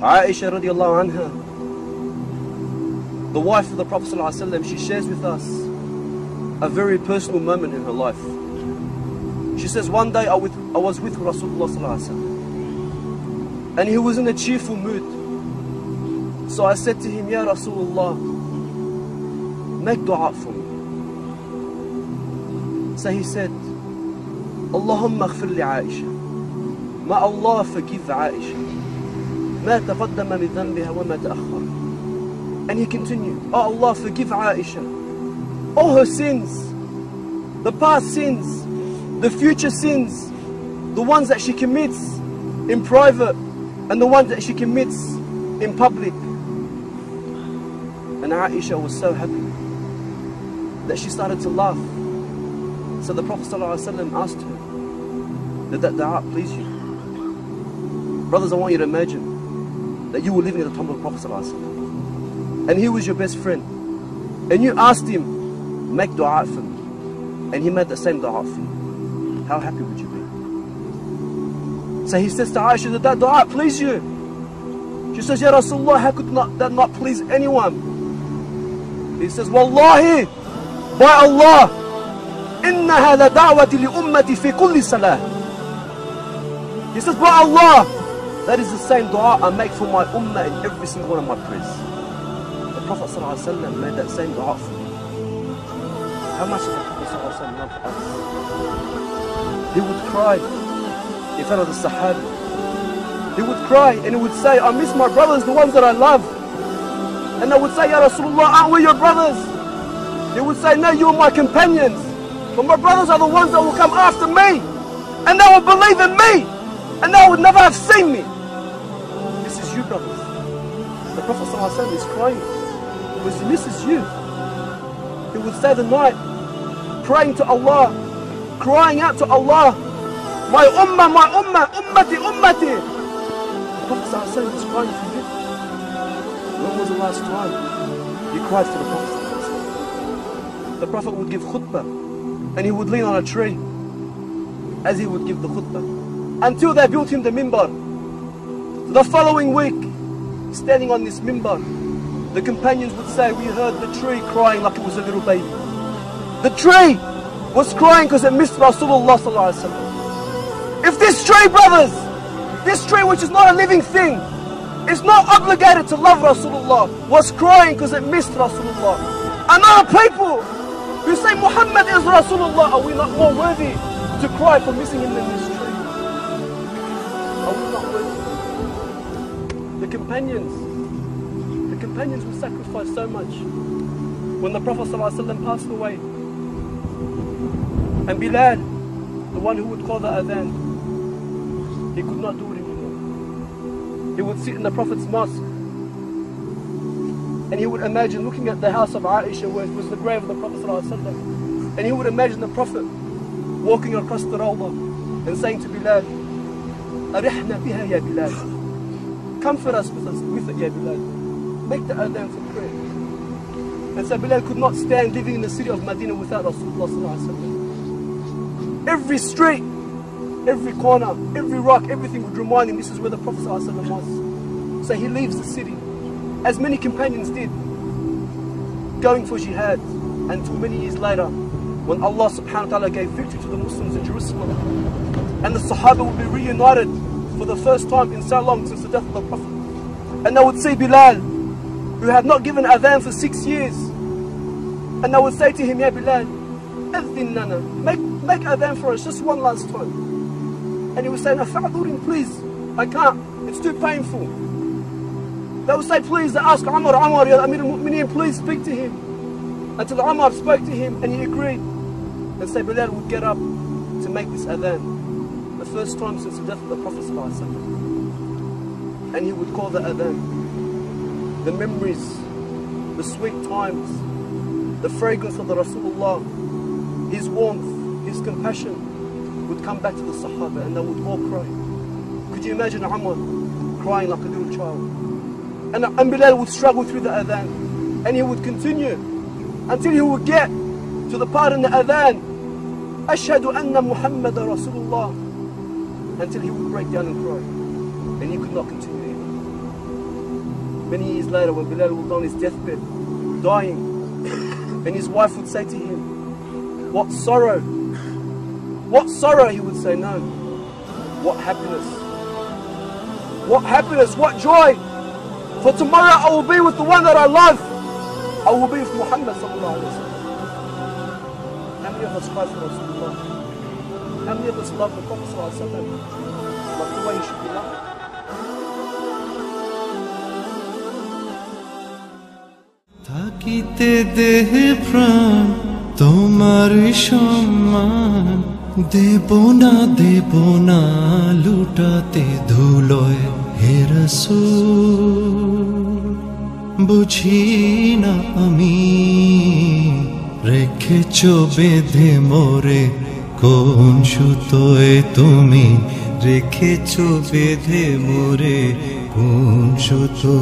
Aisha radiallahu anha, the wife of the Prophet ﷺ, she shares with us a very personal moment in her life. She says, one day I was with Rasulullah ﷺ, and he was in a cheerful mood. So I said to him, Ya Rasulullah, make dua for me. So he said, Allahumma aghfir li Aisha. May Allah forgive Aisha. ما تقدم من ذنبها وما تأخر. And he continued, oh Allah, forgive Aisha all her sins, the past sins, the future sins, the ones that she commits in private and the ones that she commits in public. And Aisha was so happy that she started to laugh. So the Prophet ﷺ asked her, did that dua please you? Brothers, I want you to imagine that you were living at the time of the Prophet ﷺ, and he was your best friend, and you asked him, make dua for me, and he made the same dua for you. How happy would you be? So he says to Aisha, did that dua please you? She says, Ya Rasulullah, how could that not please anyone? He says, Wallahi, by Allah, إنها لدعوة لأمتي في كل صلاة. He says, by Allah, that is the same dua I make for my ummah in every single one of my prayers. The Prophet ﷺ made that same dua for me. How much does the Prophet ﷺ love us? He would cry in front of the Sahaba. He would cry and he would say, I miss my brothers, the ones that I love. And I would say, Ya Rasulullah, aren't we your brothers? He would say, no, you are my companions. But my brothers are the ones that will come after me. And they will believe in me. And they would never have seen me. This is you, brothers. The Prophet ﷺ is crying because he misses you. He would stay the night praying to Allah, crying out to Allah, my ummah, ummati, ummati. The Prophet ﷺ is crying for you. When was the last time you cried for the Prophet ﷺ? The Prophet would give khutbah and he would lean on a tree as he would give the khutbah, until they built him the mimbar. The following week, standing on this mimbar, the companions would say, we heard the tree crying like it was a little baby. The tree was crying because it missed Rasulullah ﷺ. If this tree, brothers, this tree which is not a living thing, is not obligated to love Rasulullah, was crying because it missed Rasulullah. And other people who say Muhammad is Rasulullah, are we not more worthy to cry for missing him than this tree? Are we not worthy? The companions would sacrifice so much. When the Prophet ﷺ passed away, and Bilal, the one who would call the adhan, he could not do it anymore. He would sit in the Prophet's mosque and he would imagine looking at the house of Aisha where it was the grave of the Prophet ﷺ, and he would imagine the Prophet walking across the Rawdah and saying to Bilal, Arihna biha ya Bilal, comfort us with it ya Bilal, make the adhan for prayer. And so Bilal could not stand living in the city of Medina without Rasulullah ﷺ. Every street, every corner, every rock, everything would remind him this is where the Prophet ﷺ was. So he leaves the city, as many companions did, going for jihad, until many years later, when Allah subhanahu wa ta'ala gave victory to the Muslims in Jerusalem, and the Sahaba would be reunited for the first time in so long since the death of the Prophet. And they would see Bilal, who had not given adhan for 6 years, and they would say to him, Ya Bilal, adhin lana, make adhan for us just one last time. And he would say, no, fa'adhurin, please, I can't, it's too painful. They would say, please, they ask Umar, Ya Amir al-Mu'mineen, please speak to him. Until Umar spoke to him and he agreed. And say Bilal would get up to make this adhan, the first time since the death of the Prophet ﷺ. And he would call the adhan. The memories, the sweet times, the fragrance of the Rasulullah, his warmth, his compassion would come back to the Sahaba and they would all cry. Could you imagine Umar crying like a little child? And Bilal would struggle through the adhan and he would continue until he would get to the part in the adhan, Ashhadu anna Muhammad Rasulullah, until he would break down and cry and he could not continue anymore. many years later when Bilal was on his deathbed, dying, and his wife would say to him, "What sorrow? What sorrow?" He would say, "No. What happiness? What happiness? What joy? For tomorrow I will be with the one that I love. I will be with Muhammad sallallahu alaihi wasallam." How many of us fight for Rasulullah? How many of us love the Prophet sallallahu alaihi wasallam like the way he should be loved? থাকিতে দেহ প্রাণ তোমার সম্মান, দেব না লুটাতে ধুলোয় হে রাসূল। বুঝি না আমি রেখেছ বেঁধে মোরে কোন সুতোয়, তুমি রেখেছ বেঁধে মোরে কোন সুতো।